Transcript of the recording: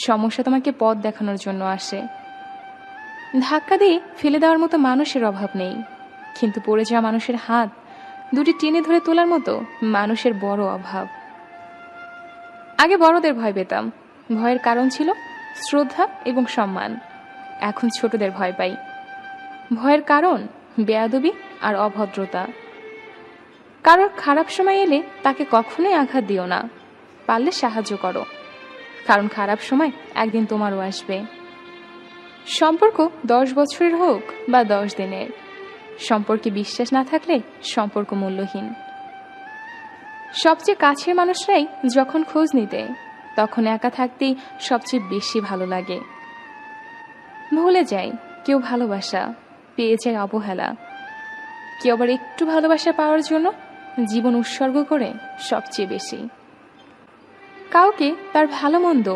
সমস্যা তোমাকে পথ দেখানোর জন্য আসে। ধাক্কা দিয়ে ফেলে দেওয়ার মতো মানুষের অভাব নেই, কিন্তু পড়ে যাওয়া মানুষের হাত দুটি টেনে ধরে তোলার মতো মানুষের বড় অভাব। আগে বড়দের ভয় পেতাম, ভয়ের কারণ ছিল শ্রদ্ধা এবং সম্মান। এখন ছোটদের ভয় পাই, ভয়ের কারণ বেয়াদবি আর অভদ্রতা। কারোর খারাপ সময় এলে তাকে কখনোই আঘাত দিও না, পারলে সাহায্য করো, কারণ খারাপ সময় একদিন তোমারও আসবে। সম্পর্ক 10 বছরের হোক বা 10 দিনের, সম্পর্কে বিশ্বাস না থাকলে সম্পর্ক মূল্যহীন। সবচেয়ে কাছের মানুষরাই যখন খোঁজ নিতে, তখন একা থাকতেই সবচেয়ে বেশি ভালো লাগে। ভুলে যায় কেউ ভালোবাসা, পেয়ে যায় অবহেলা। কেউ আবার একটু ভালোবাসা পাওয়ার জন্য জীবন উৎসর্গ করে সবচেয়ে বেশি। কাউকে তার ভালো মন্দ